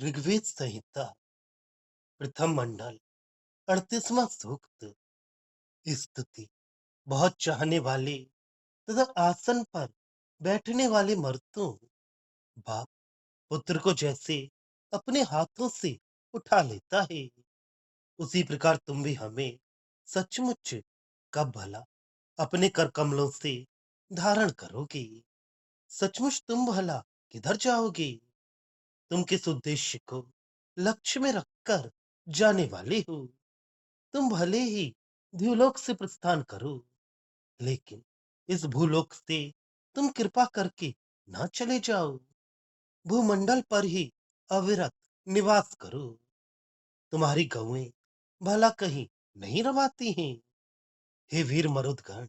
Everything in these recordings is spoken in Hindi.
ऋग्वेद संहिता प्रथम मंडल 38वां सूक्त। स्तुति। बहुत चाहने वाले तथा आसन पर बैठने वाले मर्दों, बाप पुत्र को जैसे अपने हाथों से उठा लेता है, उसी प्रकार तुम भी हमें सचमुच कब भला अपने कर कमलों से धारण करोगे। सचमुच तुम भला किधर जाओगे? तुम किस उद्देश्य को लक्ष्य में रखकर जाने वाले हो? तुम भले ही द्युलोक से प्रस्थान करो, लेकिन इस भूलोक से तुम कृपा करके ना चले जाओ। भूमंडल पर ही अविरत निवास करो। तुम्हारी गौएं भला कहीं नहीं रवाती हैं? हे वीर मरुदगण,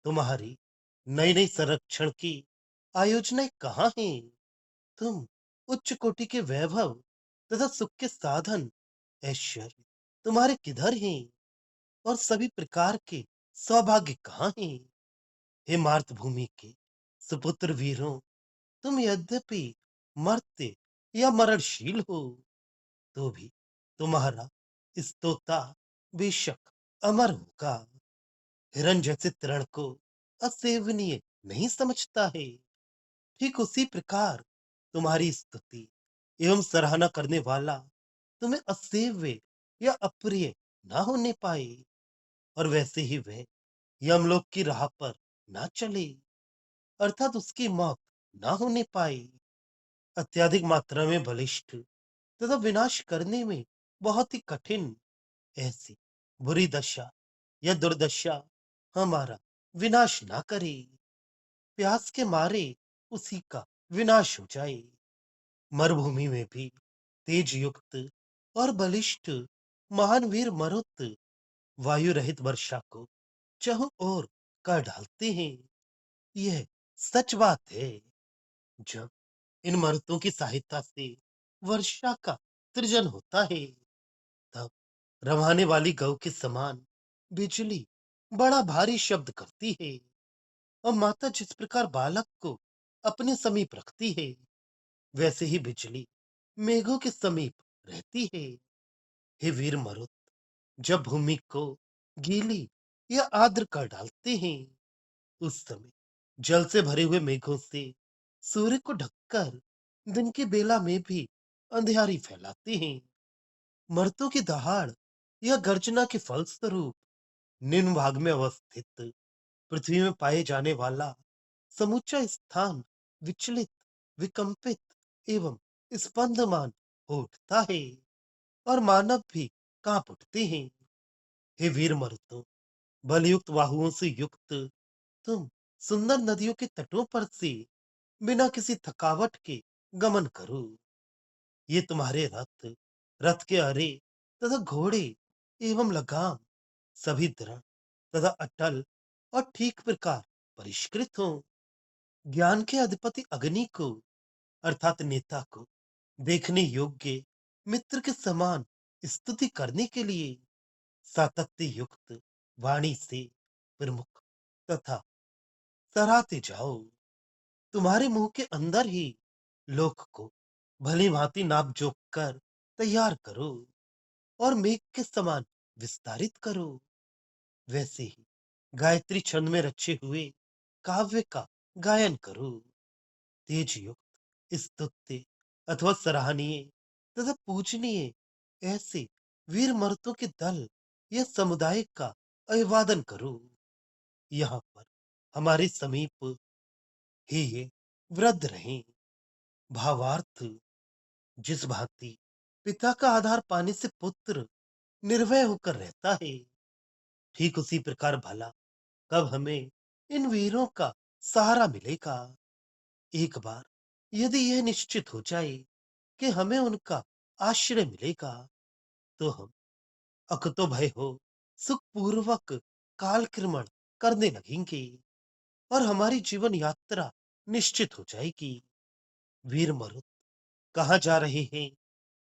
तुम्हारी नई नई संरक्षण की आयोजनाएं कहाँ हैं? तुम उच्च कोटि के वैभव तथा सुख के साधन ऐश्वर्य तुम्हारे किधर हैं? और सभी प्रकार के सौभाग्य कहाँ हैं? हे मार्तभूमि के सुपुत्र वीरों, तुम यद्यपि मर्त्य या मरणशील हो, तो भी तुम्हारा स्तोता बेशक अमर होगा। हिरण जैसे तृण को असेवनीय नहीं समझता है, ठीक उसी प्रकार तुम्हारी स्तुति एवं सराहना करने वाला तुम्हें असेव्य या अप्रिय ना होने पाए, और वैसे ही वह यमलोक की राह पर ना चले, अर्थात उसकी मौत ना होने पाए। अत्यधिक मात्रा में बलिष्ठ तथा विनाश करने में बहुत ही कठिन ऐसी बुरी दशा या दुर्दशा हमारा विनाश ना करे। प्यास के मारे उसी का विनाश हो जाए। मरुभूमि में भी तेज युक्त और बलिष्ठ महान वीर मरुत वायु रहित वर्षा को चहुं ओर कर डालते हैं। यह सच बात है। जब इन मर्दों की सहायता से वर्षा का सृजन होता है, तब रवाने वाली गौ के समान बिजली बड़ा भारी शब्द करती है, और माता जिस प्रकार बालक को अपने समीप रखती है, वैसे ही बिजली मेघों के समीप रहती है। हे वीर मरुत, जब भूमि को गीली या आर्द्र कर डालते हैं, उस समय जल से भरे हुए मेघों से सूर्य को ढककर दिन की बेला में भी अंधियारी फैलाते हैं। मर्दों की दहाड़ या गर्जना के फलस्वरूप निम्न भाग में अवस्थित पृथ्वी में पाए जाने वाला समूचा स्थान विचलित, विकंपित एवं स्पंदमान हो उठता है, और मानव भी कांप उठते हैं। हे वीर मर्दों, बलयुक्त बाहुओं से युक्त तुम सुंदर नदियों के तटों पर से बिना किसी थकावट के गमन करो। ये तुम्हारे रथ, रथ के अरे तथा घोड़े एवं लगाम सभी दृढ़ तथा अटल और ठीक प्रकार परिष्कृत हो। ज्ञान के अधिपति अग्नि को, अर्थात नेता को देखने योग्य मित्र के समान स्तुति करने के लिए सातत्य युक्त वाणी से प्रमुख तथा सराहते जाओ। तुम्हारे मुंह के अंदर ही लोक को भली भांति नाप जोख कर तैयार करो, और मेघ के समान विस्तारित करो। वैसे ही गायत्री छंद में रचे हुए काव्य का गायन करो। तेज युक्त स्तुत्य अथवा सराहनीय तथा पूजनीय ऐसे वीर मर्दों के दल या समुदाय का अभिवादन करो। यहाँ पर हमारे समीप ही ये वृद्ध रहे। भावार्थ, जिस भांति पिता का आधार पाने से पुत्र निर्भय होकर रहता है, ठीक उसी प्रकार भला कब हमें इन वीरों का सहारा मिलेगा। एक बार यदि यह निश्चित हो जाए कि हमें उनका आश्रय मिलेगा, तो हम अकतो भय हो सुखपूर्वक कालक्रमण करने लगेंगे, और हमारी जीवन यात्रा निश्चित हो जाएगी। वीर मरुत कहाँ जा रहे हैं?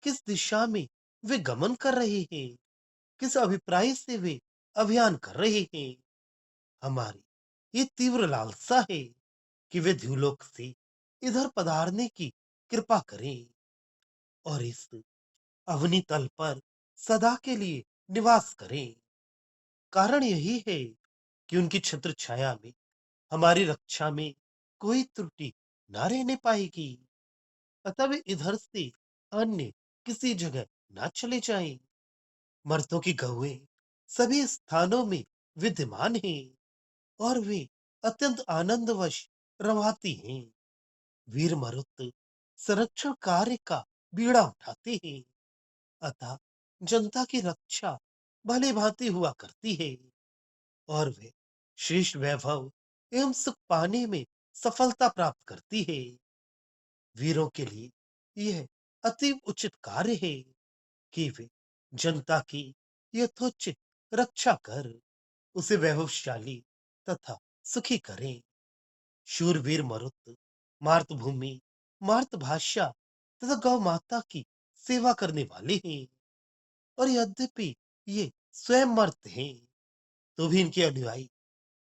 किस दिशा में वे गमन कर रहे हैं? किस अभिप्राय से वे अभियान कर रहे हैं? हमारी ये तीव्र लालसा है कि वे द्युलोक से इधर पधारने की कृपा करें, और इस अवनी तल पर सदा के लिए निवास करें। कारण यही है कि उनकी छत्र छाया में हमारी रक्षा में कोई त्रुटि ना रहने पाएगी। अतः वे इधर से अन्य किसी जगह ना चले जाएं। मर्दों की गहुएं सभी स्थानों में विद्यमान हैं और वे अत्यंत आनंदवश रवाती हैं। वीर मरुत संरक्षण कार्य का बीड़ा उठाते हैं। अतः जनता की रक्षा भली भांति हुआ करती है और वे श्रेष्ठ वैभव एवं सुख पाने में सफलता प्राप्त करती है। वीरों के लिए यह अति उचित कार्य है कि वे जनता की यथोचित रक्षा कर उसे वैभवशाली तथा सुखी करें। शूरवीर मरुत मार्तभूमि मार्तभाषा तथा गौ माता की सेवा करने वाले हैं और यद्यपि ये स्वयं मर्त हैं तो भी इनके अनुयायी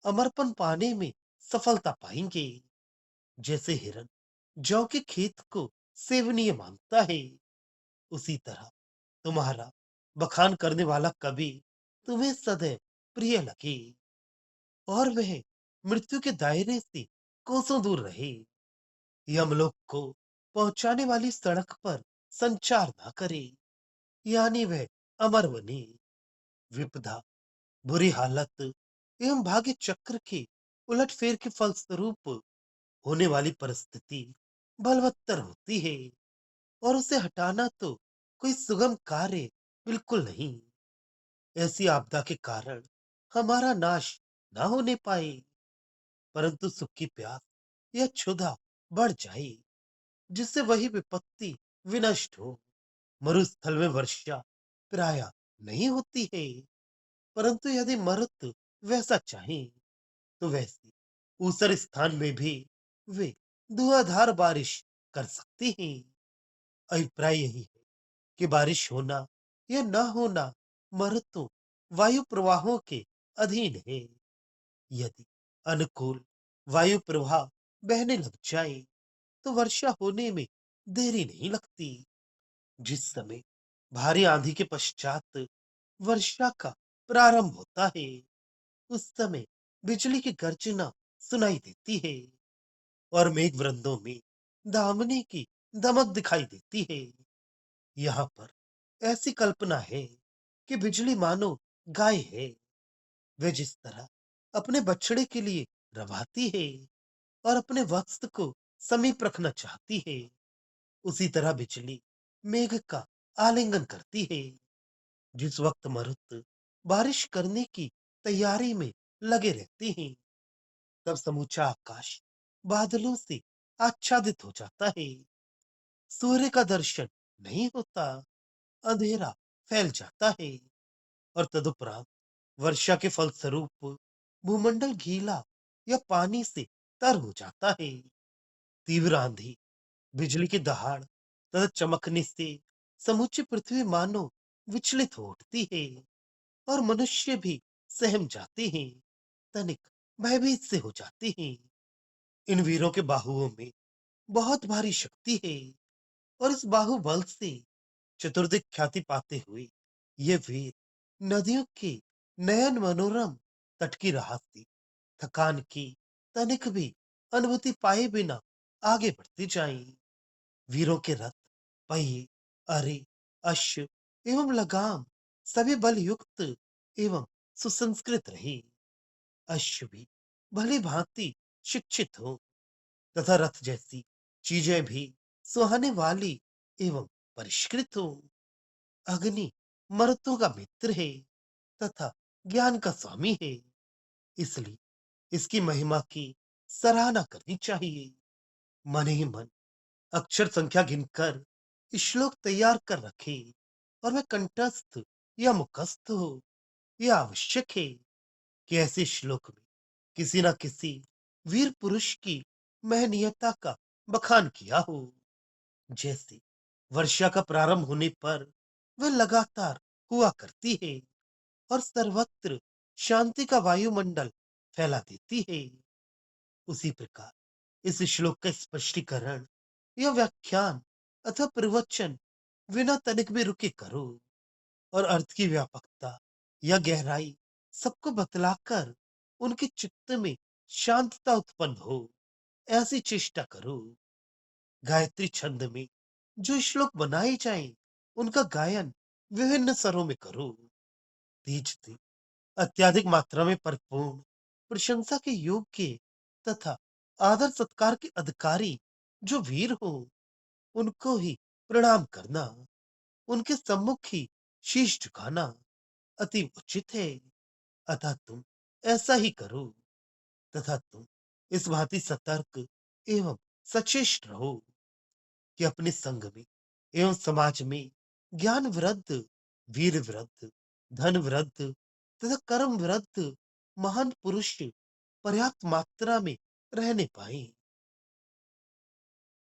अमरपन पाने में सफलता पाएंगे। जैसे हिरन जौ के खेत को सेवनीय मानता है, उसी तरह तुम्हारा बखान करने वाला कवि तुम्हें सदैव प्रिय लगे और वह मृत्यु के दायरे से कोसों दूर रहे। यमलोक को पहुंचाने वाली सड़क पर संचार ना करे, यानी वह अमर बने। विपदा बुरी हालत एवं भाग्य चक्र के उलटफेर के फलस्वरूप होने वाली परिस्थिति बलवत्तर होती है और उसे हटाना तो कोई सुगम कार्य बिल्कुल नहीं। ऐसी आपदा के कारण हमारा नाश ना होने पाए, परंतु सुख की प्यास या क्षुधा बढ़ जाए, जिससे वही विपत्ति विनष्ट हो। मरुस्थल में वर्षा प्राय नहीं होती है, परंतु यदि मरुत वैसा चाहे तो वैसे ऊसर स्थान में भी वे धुआंधार बारिश कर सकते हैं। अभिप्राय यही है कि बारिश होना या न होना मरुतों वायु प्रवाहों के अधीन है। यदि अनुकूल वायु प्रवाह बहने लग जाए तो वर्षा होने में देरी नहीं लगती। जिस समय भारी आंधी के पश्चात वर्षा का प्रारंभ होता है, उस समय बिजली की गर्जना सुनाई देती है और मेघ वृंदों में दामने की दमक दिखाई देती है। यहाँ पर ऐसी कल्पना है कि बिजली मानो गाय है। वे जिस तरह अपने बछड़े के लिए रवाती है और अपने वत्स को समीप रखना चाहती है, उसी तरह बिजली मेघ का आलिंगन करती है। जिस वक्त मरुत बारिश करने की तैयारी में लगे रहते हैं, तब समूचा आकाश बादलों से आच्छादित हो जाता है। सूर्य का दर्शन नहीं होता, अंधेरा फैल जाता है और तदुपरांत वर्षा के फलस्वरूप भूमंडल गीला या पानी से तर हो जाता है। तीव्र आंधी, बिजली की दहाड़ तथा चमकने से समूची पृथ्वी मानो विचलित हो उठती है और मनुष्य भी सहम जाते हैं, तनिक भयभीत से हो जाते हैं। इन वीरों के बाहुओं में बहुत भारी शक्ति है और इस बाहुबल से चतुर्दिक ख्याति पाते हुए ये वीर नदियों के नयन मनोरम तट की राह से थकान की तनिक भी अनुभूति पाए बिना आगे बढ़ते जाएं। वीरों के रथ, पहिए, अरे, अश्व एवं लगाम सभी बल युक्त एवं सुसंस्कृत रहे। अश्व भी भली भांति शिक्षित हो तथा रथ जैसी चीजें भी सुहाने वाली एवं परिष्कृत हो। अग्नि मर्तों का मित्र है तथा ज्ञान का स्वामी है, इसलिए इसकी महिमा की सराहना करनी चाहिए। मन ही मन अक्षर संख्या गिनकर श्लोक तैयार कर रखे और वह कंठस्थ या मुखस्थ हो। यह आवश्यक है कि ऐसे श्लोक में किसी न किसी वीर पुरुष की महनीयता का बखान किया हो। जैसे वर्षा का प्रारंभ होने पर वह लगातार हुआ करती है और सर्वत्र शांति का वायुमंडल फैला देती है, उसी प्रकार इस श्लोक का स्पष्टीकरण या व्याख्यान अथवा प्रवचन बिना तनिक भी रुके करो और अर्थ की व्यापकता या गहराई सबको बतलाकर उनके चित्त में शांतता उत्पन्न हो, ऐसी चेष्टा करो। गायत्री छंद में जो श्लोक बनाए जाएं, उनका गायन विभिन्न स्वरों में करो। तीज अत्यधिक मात्रा में परिपूर्ण, प्रशंसा के योग्य तथा आदर सत्कार के अधिकारी जो वीर हो, उनको ही प्रणाम करना, उनके सम्मुख ही शीश झुकाना अति उचित है। अतः तुम ऐसा ही करो तथा तुम इस भांति सतर्क एवं सचेष्ट रहो कि अपने संग में एवं समाज में ज्ञान वृद्ध, वीर वृद्ध, धन वृद्ध तथा कर्म वृद्ध महान पुरुष पर्याप्त मात्रा में रहने पाए।